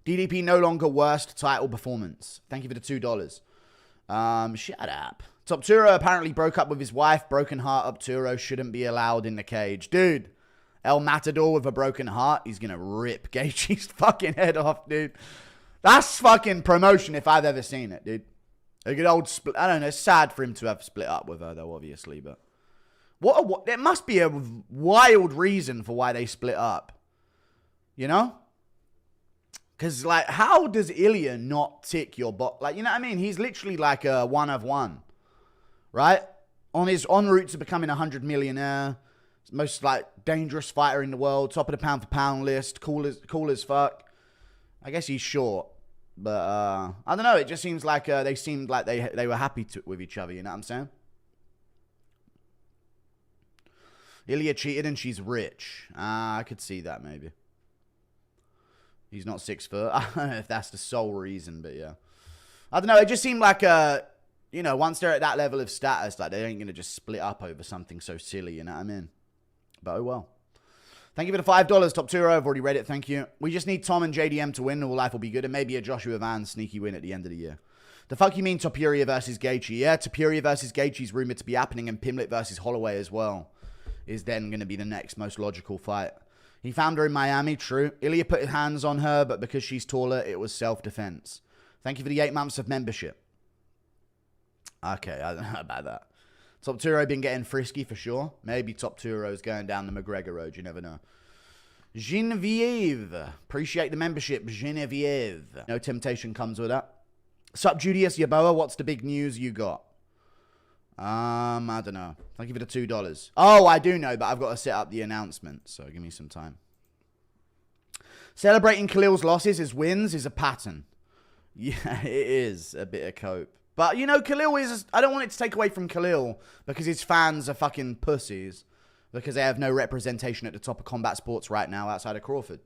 DDP no longer worst title performance. Thank you for the $2. Shut up. Topuria apparently broke up with his wife. Broken heart Topuria shouldn't be allowed in the cage. Dude, El Matador with a broken heart, he's going to rip Gaethje's fucking head off, dude. That's fucking promotion if I've ever seen it, dude. A good old split. I don't know. It's sad for him to have split up with her, though, obviously. But there must be a wild reason for why they split up. You know? Because, like, how does Ilia not tick your box? Like, you know what I mean? He's literally like a one of one. Right? On his en route to becoming a 100 millionaire. Most, like, dangerous fighter in the world. Top of the pound for pound list. Cool as fuck. I guess he's short. But, I don't know. It just seems like they seemed like they were happy with each other. You know what I'm saying? Ilia cheated and she's rich. I could see that maybe. He's not 6 foot. I don't know if that's the sole reason, but yeah. I don't know. It just seemed like, you know, once they're at that level of status, like they ain't going to just split up over something so silly. You know what I mean? But oh well. Thank you for the $5, Topuria. I've already read it. Thank you. We just need Tom and JDM to win. All life will be good. And maybe a Joshua Van sneaky win at the end of the year. The fuck you mean Topuria versus Gaethje? Yeah, Topuria versus Gaethje is rumored to be happening. And Pimlet versus Holloway as well is then going to be the next most logical fight. He found her in Miami. True. Ilia put his hands on her, but because she's taller, it was self-defense. Thank you for the 8 months of membership. Okay, I don't know about that. Topuria been getting frisky for sure. Maybe Topuria is going down the McGregor road. You never know. Genevieve. Appreciate the membership, Genevieve. No temptation comes with that. Sup, Julius Yaboa. What's the big news you got? I don't know. Thank you for the $2. Oh, I do know, but I've got to set up the announcement. So give me some time. Celebrating Khalil's losses as wins is a pattern. Yeah, it is a bit of cope. But, you know, Khalil is... I don't want it to take away from Khalil because his fans are fucking pussies. Because they have no representation at the top of combat sports right now outside of Crawford.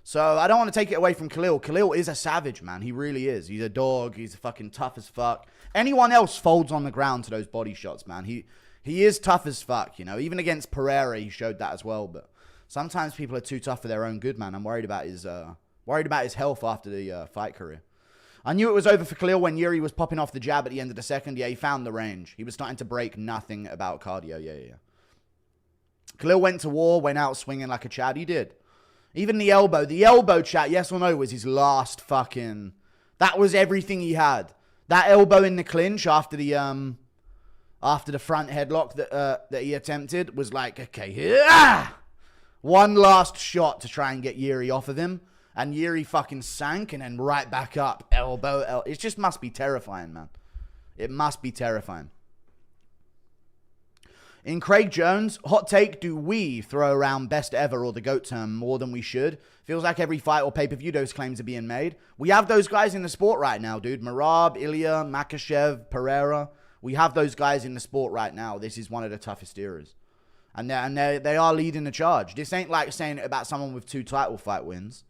So, I don't want to take it away from Khalil. Khalil is a savage, man. He really is. He's a dog. He's fucking tough as fuck. Anyone else folds on the ground to those body shots, man. He is tough as fuck, you know. Even against Pereira, he showed that as well. But sometimes people are too tough for their own good, man. I'm worried about his health after the fight career. I knew it was over for Khalil when Yuri was popping off the jab at the end of the second. Yeah, he found the range. He was starting to break nothing about cardio. Yeah. Khalil went to war, went out swinging like a Chad. He did. Even the elbow chat, yes or no, was his last fucking... That was everything he had. That elbow in the clinch after the front headlock that he attempted was like, okay, yeah! One last shot to try and get Yuri off of him. And Yuri fucking sank and then right back up. Elbow. It just must be terrifying, man. It must be terrifying. In Craig Jones, hot take, do we throw around best ever or the GOAT term more than we should? Feels like every fight or pay-per-view those claims are being made. We have those guys in the sport right now, dude. Marab, Ilia, Makhachev, Pereira. We have those guys in the sport right now. This is one of the toughest eras. And they are leading the charge. This ain't like saying it about someone with 2 title fight wins.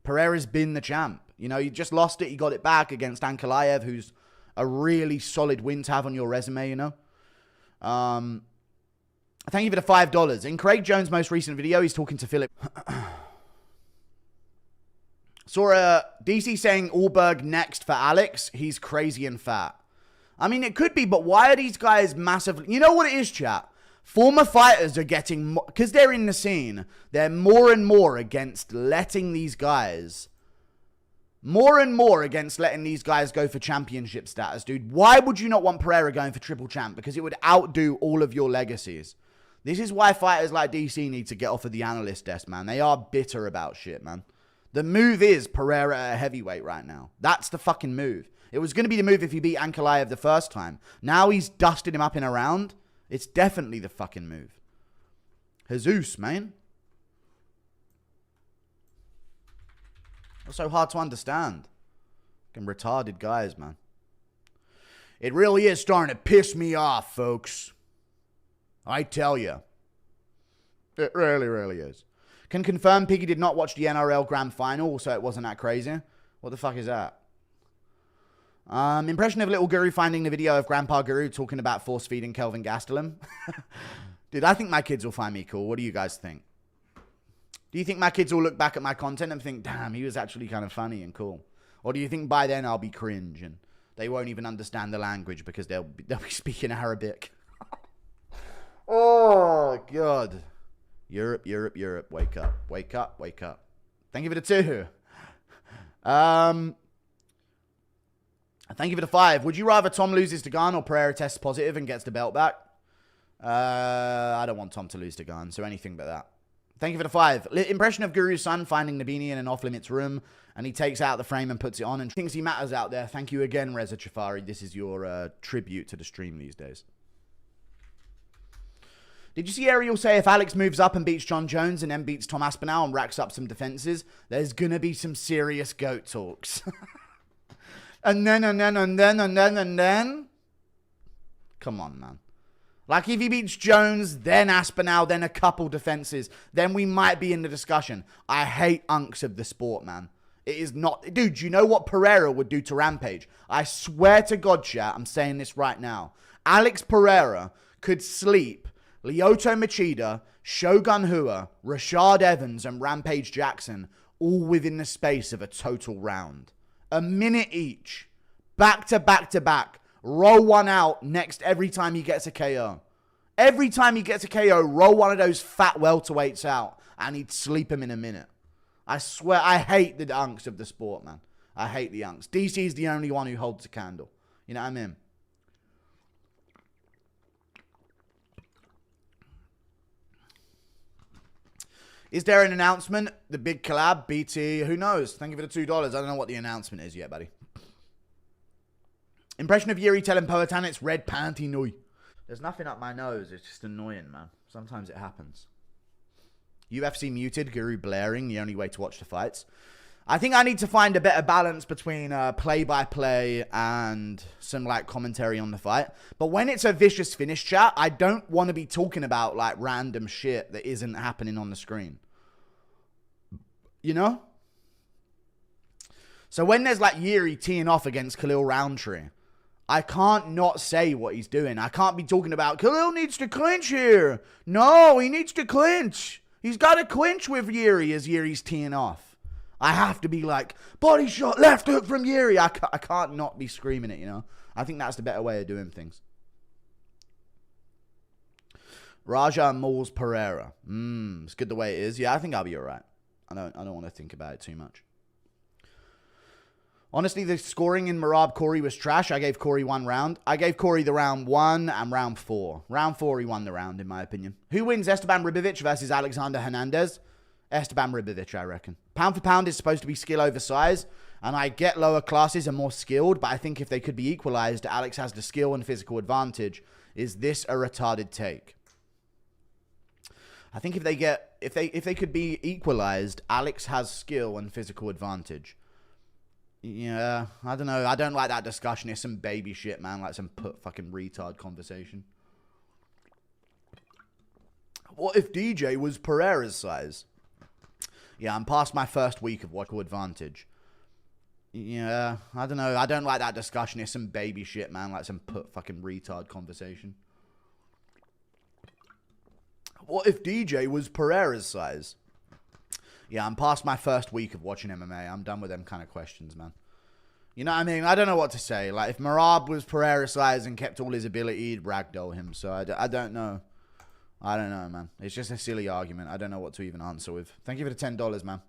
Pereira's been the champ. You know, he just lost it. He got it back against Ankalaev, who's a really solid win to have on your resume, you know. Thank you for the $5. In Craig Jones' most recent video, he's talking to Philip. Saw DC saying Allberg next for Alex. He's crazy and fat. I mean, it could be, but why are these guys massively... You know what it is, chat? Former fighters are getting... Because they're in the scene, they're more and more against letting these guys... More and more against letting these guys go for championship status, dude. Why would you not want Pereira going for triple champ? Because it would outdo all of your legacies. This is why fighters like DC need to get off of the analyst desk, man. They are bitter about shit, man. The move is Pereira at a heavyweight right now. That's the fucking move. It was going to be the move if he beat Ankalaev the first time. Now he's dusted him up in a round. It's definitely the fucking move. Jesus, man. That's so hard to understand. Fucking retarded guys, man. It really is starting to piss me off, folks. I tell you. It really, really is. Can confirm Piggy did not watch the NRL Grand Final, so it wasn't that crazy. What the fuck is that? Impression of Little Guru finding the video of Grandpa Guru talking about force-feeding Kelvin Gastelum. Dude, I think my kids will find me cool. What do you guys think? Do you think my kids will look back at my content and think, damn, he was actually kind of funny and cool? Or do you think by then I'll be cringe and they won't even understand the language because they'll be speaking Arabic? Oh, God. Europe, Europe, Europe. Wake up, wake up, wake up. Thank you for the 2. Thank you for the 5. Would you rather Tom loses to Gun or Pereira tests positive and gets the belt back? I don't want Tom to lose to Gun, so anything but that. Thank you for the 5. Impression of Guru's son finding Nabini in an off-limits room, and he takes out the frame and puts it on and thinks he matters out there. Thank you again, Reza Chafari. This is your tribute to the stream these days. Did you see Ariel say if Alex moves up and beats John Jones and then beats Tom Aspinall and racks up some defenses, there's going to be some serious GOAT talks? and then. Come on, man. Like, if he beats Jones, then Aspinall, then a couple defenses, then we might be in the discussion. I hate unks of the sport, man. It is not... Dude, you know what Pereira would do to Rampage? I swear to God, chat, I'm saying this right now. Alex Pereira could sleep Lyoto Machida, Shogun Hua, Rashad Evans, and Rampage Jackson all within the space of a total round. A minute each. Back to back to back. Roll one out next every time he gets a KO. Every time he gets a KO, roll one of those fat welterweights out and he'd sleep him in a minute. I swear, I hate the unks of the sport, man. I hate the unks. DC is the only one who holds a candle. You know what I mean? Is there an announcement? The big collab? BT? Who knows? Thank you for the $2. I don't know what the announcement is yet, buddy. Impression of Yuri telling Poetan it's red panty noi. There's nothing up my nose. It's just annoying, man. Sometimes it happens. UFC muted, Guru blaring, the only way to watch the fights. I think I need to find a better balance between play-by-play and some, like, commentary on the fight. But when it's a vicious finish, chat, I don't want to be talking about, like, random shit that isn't happening on the screen. You know? So when there's, like, Yuri teeing off against Khalil Roundtree, I can't not say what he's doing. I can't be talking about, Khalil needs to clinch here. No, he needs to clinch. He's got to clinch with Yuri as Yuri's teeing off. I have to be like, body shot, left hook from Yuri. I can't not be screaming it, you know. I think that's the better way of doing things. Raja Mauls Pereira. It's good the way it is. Yeah, I think I'll be all right. I don't want to think about it too much. Honestly, the scoring in Merab Corey was trash. I gave Corey 1 round. I gave Corey the round 1 and round 4. Round 4, he won the round, in my opinion. Who wins Esteban Ribovic versus Alexander Hernandez? Esteban Ribovic, I reckon. Pound for pound is supposed to be skill over size, and I get lower classes are more skilled, but I think if they could be equalized, Alex has the skill and physical advantage. Is this a retarded take? I think if they could be equalized, Alex has skill and physical advantage. Yeah, I don't know. I don't like that discussion. It's some baby shit, man. Like some fucking retard conversation. What if DJ was Pereira's size? Yeah, I'm past my first week of what advantage. Yeah, I don't know. I don't like that discussion. It's some baby shit, man. Like some fucking retard conversation. What if DJ was Pereira's size? Yeah, I'm past my first week of watching MMA. I'm done with them kind of questions, man. You know what I mean? I don't know what to say. Like, if Merab was Pereira's size and kept all his ability, he'd ragdoll him. So I don't know. I don't know, man. It's just a silly argument. I don't know what to even answer with. Thank you for the $10, man.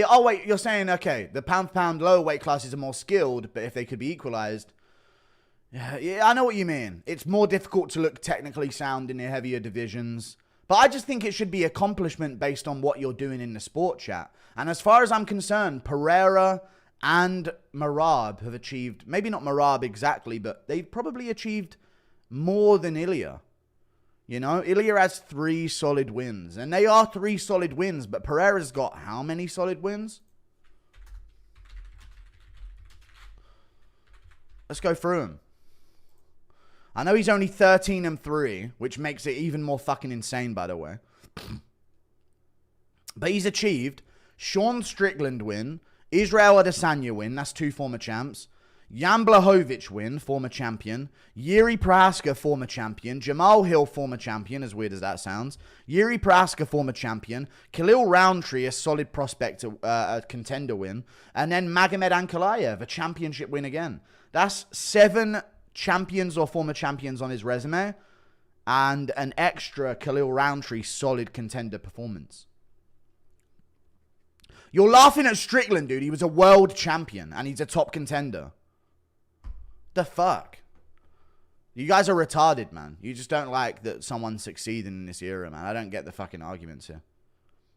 Oh, wait, you're saying, okay, the pound-for-pound lower weight classes are more skilled, but if they could be equalized... Yeah, I know what you mean. It's more difficult to look technically sound in the heavier divisions. But I just think it should be accomplishment based on what you're doing in the sport, chat. And as far as I'm concerned, Pereira and Merab have achieved... Maybe not Merab exactly, but they've probably achieved... more than Ilia. You know, Ilia has 3 solid wins. And they are 3 solid wins. But Pereira's got how many solid wins? Let's go through them. I know he's only 13-3, which makes it even more fucking insane, by the way. But he's achieved Sean Strickland win, Israel Adesanya win, that's 2 former champs, Jan Blachowicz win, former champion. Yuri Prohaska, former champion. Jamal Hill, former champion, as weird as that sounds. Yuri Prohaska, former champion. Khalil Roundtree, a solid prospect, a contender win. And then Magomed Ankalaev, a championship win again. That's 7 champions or former champions on his resume. And an extra Khalil Roundtree solid contender performance. You're laughing at Strickland, dude. He was a world champion and he's a top contender. The fuck? You guys are retarded, man. You just don't like that someone's succeeding in this era, man. I don't get the fucking arguments here.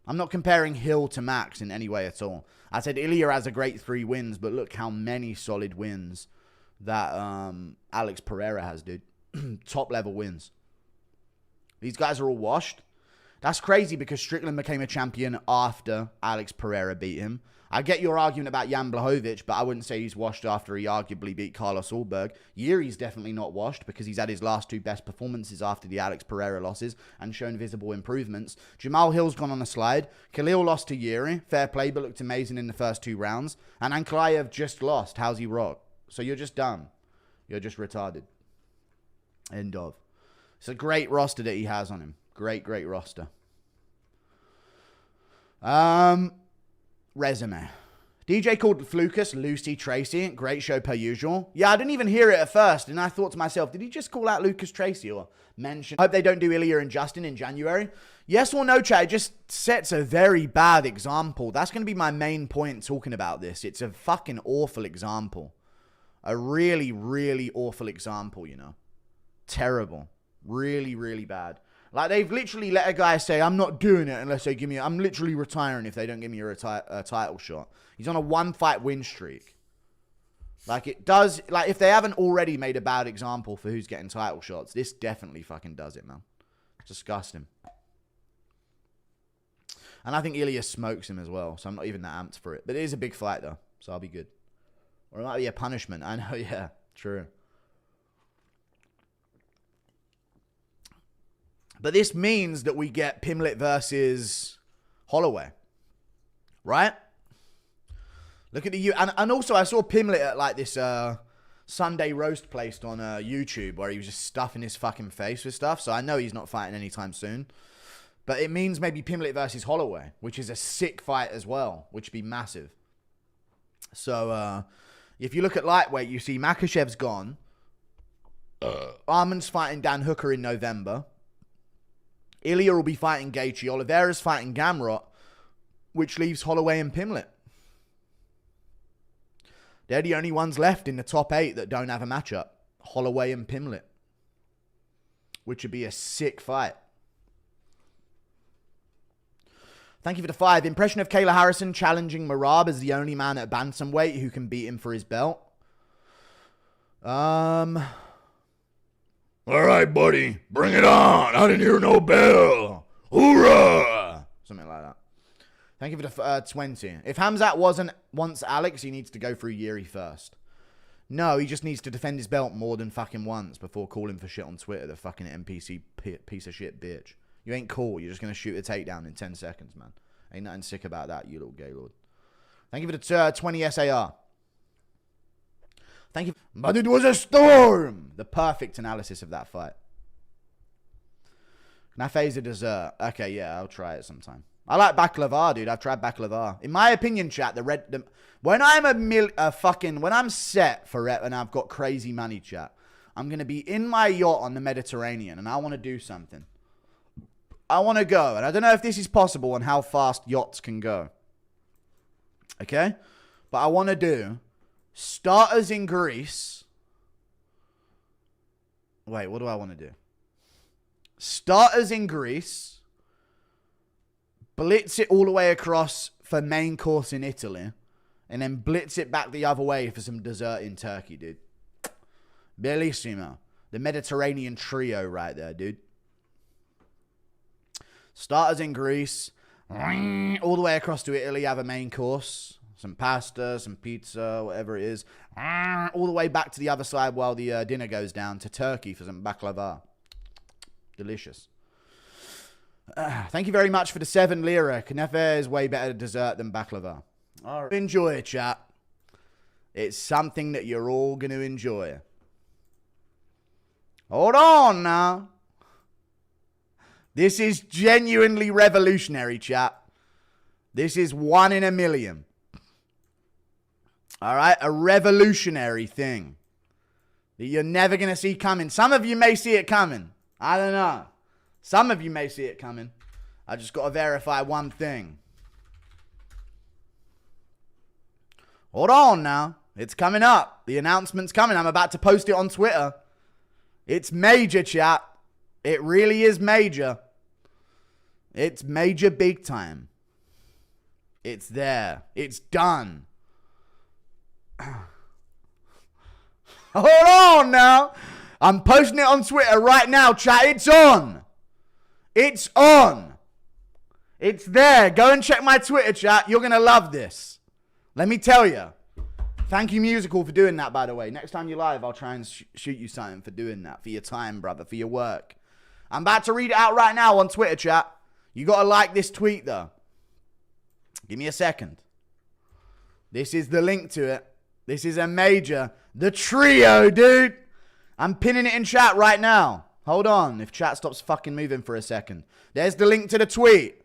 I'm not comparing Hill to Max in any way at all. I said Ilia has a great 3 wins, but look how many solid wins that Alex Pereira has, dude. Top level wins. These guys are all washed. That's crazy because Strickland became a champion after Alex Pereira beat him. I get your argument about Jan Blachowicz, but I wouldn't say he's washed after he arguably beat Carlos Ulberg. Yuri's definitely not washed because he's had his last 2 best performances after the Alex Pereira losses and shown visible improvements. Jamal Hill's gone on a slide. Khalil lost to Yuri. Fair play, but looked amazing in the first 2 rounds. And Ankalaev just lost. How's he rock? So you're just dumb. You're just retarded. End of. It's a great roster that he has on him. Great, great roster. Resume. DJ called Flukas, Lucy, Tracy. Great show per usual. Yeah, I didn't even hear it at first. And I thought to myself, did he just call out Lucas Tracy or mention? I hope they don't do Ilia and Justin in January. Yes or no, chat? It just sets a very bad example. That's going to be my main point talking about this. It's a fucking awful example. A really, really awful example, you know. Terrible. Really, really bad. Like, they've literally let a guy say, I'm not doing it unless they give me... I'm literally retiring if they don't give me a title shot. He's on a 1-fight win streak. Like, it does... Like, if they haven't already made a bad example for who's getting title shots, this definitely fucking does it, man. It's disgusting. And I think Ilia smokes him as well, so I'm not even that amped for it. But it is a big fight, though, so I'll be good. Or it might be a punishment. I know, yeah. True. But this means that we get Pimlet versus Holloway. Right? Look at the... And also, I saw Pimlet at, like, this Sunday roast placed on YouTube where he was just stuffing his fucking face with stuff. So I know he's not fighting anytime soon. But it means maybe Pimlet versus Holloway, which is a sick fight as well, which would be massive. So, if you look at lightweight, you see Makhachev's gone. Arman's fighting Dan Hooker in November. Ilia will be fighting Gaethje. Oliveira's fighting Gamrot, which leaves Holloway and Pimlet. They're the only ones left in the top 8 that don't have a matchup. Holloway and Pimlet. Which would be a sick fight. Thank you for the 5. Impression of Kayla Harrison challenging Merab as the only man at bantamweight who can beat him for his belt. All right, buddy. Bring it on. I didn't hear no bell. Hoorah! Something like that. Thank you for the 20. If Khamzat wants Alex, he needs to go through Yuri first. No, he just needs to defend his belt more than fucking once before calling for shit on Twitter, the fucking NPC piece of shit bitch. You ain't cool. You're just going to shoot a takedown in 10 seconds, man. Ain't nothing sick about that, you little gay lord. Thank you for the 20 SAR. Thank you. But it was a storm. The perfect analysis of that fight. Nafe's a dessert. Okay, yeah, I'll try it sometime. I like baklava, dude. I've tried baklava. In my opinion, chat, when I'm set for it and I've got crazy money, chat, I'm going to be in my yacht on the Mediterranean and I want to do something. I want to go. And I don't know if this is possible and how fast yachts can go. Okay? But I want to do starters in Greece. Wait, what do I want to do? Starters in Greece. Blitz it all the way across for main course in Italy. And then blitz it back the other way for some dessert in Turkey, dude. Bellissimo. The Mediterranean trio right there, dude. Starters in Greece. All the way across to Italy, have a main course. Some pasta, some pizza, whatever it is. All the way back to the other side while the dinner goes down to Turkey for some baklava. Delicious. Thank you very much for the 7 lira. Knefe is way better dessert than baklava. All right. Enjoy it, chat. It's something that you're all going to enjoy. Hold on now. This is genuinely revolutionary, chat. This is 1 in a million. All right? A revolutionary thing that you're never going to see coming. Some of you may see it coming. I don't know. Some of you may see it coming. I just got to verify one thing. Hold on now. It's coming up. The announcement's coming. I'm about to post it on Twitter. It's major, chat. It really is major. It's major big time. It's there. It's done. Hold on now. I'm posting it on Twitter right now, chat. It's on. It's on. It's there. Go and check my Twitter, chat. You're going to love this. Let me tell you. Thank you, Musical, for doing that, by the way. Next time you're live, I'll try and shoot you something for doing that. For your time, brother. For your work. I'm about to read it out right now on Twitter, chat. You got to like this tweet, though. Give me a second. This is the link to it. This is a major. The trio, dude. I'm pinning it in chat right now. Hold on. If chat stops fucking moving for a second. There's the link to the tweet.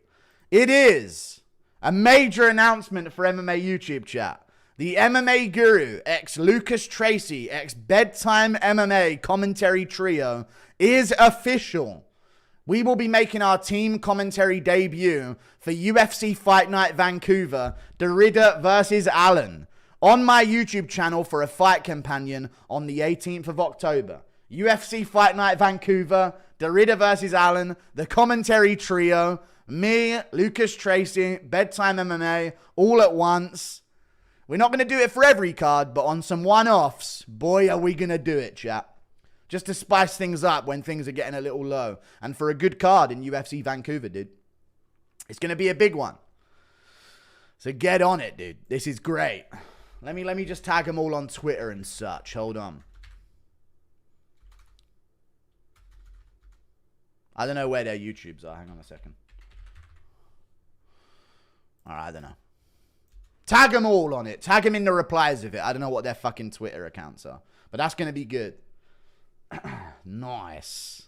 It is a major announcement for MMA YouTube, chat. The MMA Guru, ex-Lucas Tracy, ex-Bedtime MMA commentary trio is official. We will be making our team commentary debut for UFC Fight Night Vancouver, Derrida versus Allen, on my YouTube channel for a fight companion on the 18th of October. UFC Fight Night Vancouver, Derrida versus Allen, the commentary trio, me, Lucas Tracy, Bedtime MMA, all at once. We're not going to do it for every card, but on some one-offs, boy, are we going to do it, chat. Just to spice things up when things are getting a little low. And for a good card in UFC Vancouver, dude. It's going to be a big one. So get on it, dude. This is great. Let me just tag them all on Twitter and such. Hold on. I don't know where their YouTubes are. Hang on a second. All right, I don't know. Tag them all on it. Tag them in the replies of it. I don't know what their fucking Twitter accounts are. But that's going to be good. Nice.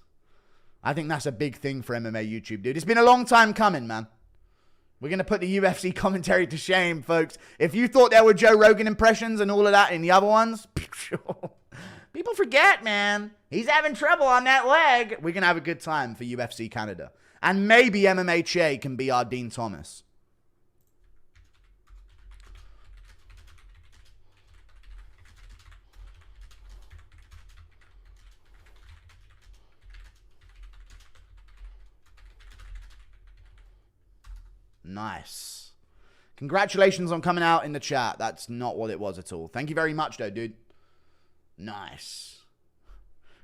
I think that's a big thing for MMA YouTube, dude. It's been a long time coming, man. We're going to put the UFC commentary to shame, folks. If you thought there were Joe Rogan impressions and all of that in the other ones, people forget, man. He's having trouble on that leg. We're going to have a good time for UFC Canada. And maybe MMA Che can be our Dean Thomas. Nice. Congratulations on coming out in the chat. That's not what it was at all. Thank you very much, though, dude. Nice.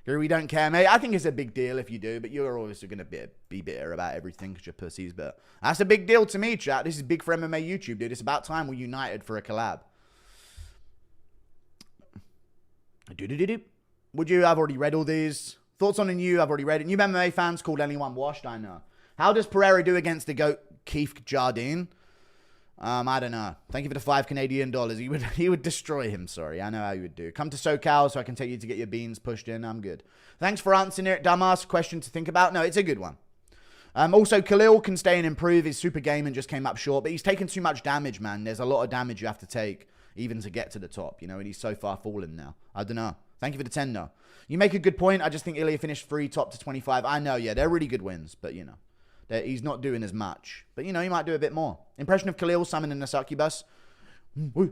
We don't care, mate. I think it's a big deal if you do, but you're obviously going to be bitter about everything because you're pussies. But that's a big deal to me, chat. This is big for MMA YouTube, dude. It's about time we united for a collab. Would you? I've already read all these. Thoughts on the new? I've already read it. New MMA fans called anyone washed? I know. How does Pereira do against the GOAT Keith Jardine? I don't know. Thank you for the $5 Canadian. He would destroy him. Sorry, I know how you would do. Come to SoCal so I can take you to get your beans pushed in. I'm good. Thanks for answering it, dumbass. Question to think about. No, it's a good one. Also, Khalil can stay and improve. His super game and just came up short, but he's taken too much damage, man. There's a lot of damage you have to take even to get to the top, you know, and he's so far fallen now. I don't know. Thank you for the 10, though. You make a good point. I just think Ilia finished 3 top to 25. I know, yeah, they're really good wins, but, you know. He's not doing as much. But, you know, he might do a bit more. Impression of Khalil summoning the succubus.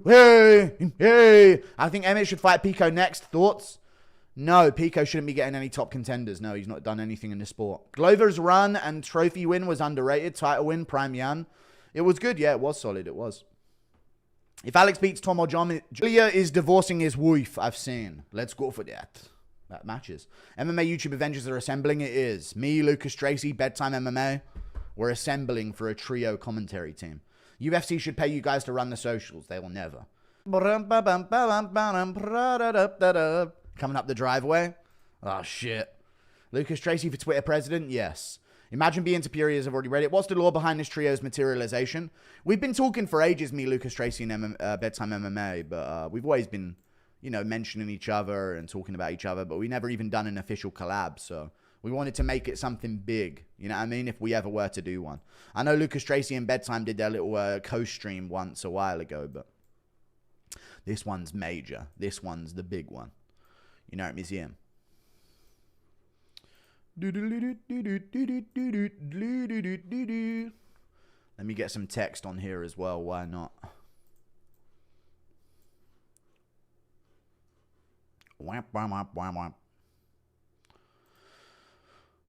Hey. I think Emmett should fight Pico next. Thoughts? No, Pico shouldn't be getting any top contenders. No, he's not done anything in the sport. Glover's run and trophy win was underrated. Title win, Prime Yan. It was good. Yeah, it was solid. It was. If Alex beats Tom or John, Julia is divorcing his wife. I've seen. Let's go for that. That matches. MMA YouTube Avengers are assembling. It is. Me, Lucas Tracy, Bedtime MMA. We're assembling for a trio commentary team. UFC should pay you guys to run the socials. They will never. Coming up the driveway. Oh, shit. Lucas Tracy for Twitter president? Yes. Imagine being Topurias have already read it. What's the lore behind this trio's materialization? We've been talking for ages, me, Lucas, Tracy, and Bedtime MMA, but we've always been, you know, mentioning each other and talking about each other, but we never even done an official collab, so we wanted to make it something big, you know what I mean, if we ever were to do one. I know Lucas, Tracy, and Bedtime did their little co-stream once a while ago, but this one's major. This one's the big one. You know what I mean? Let me get some text on here as well. Why not?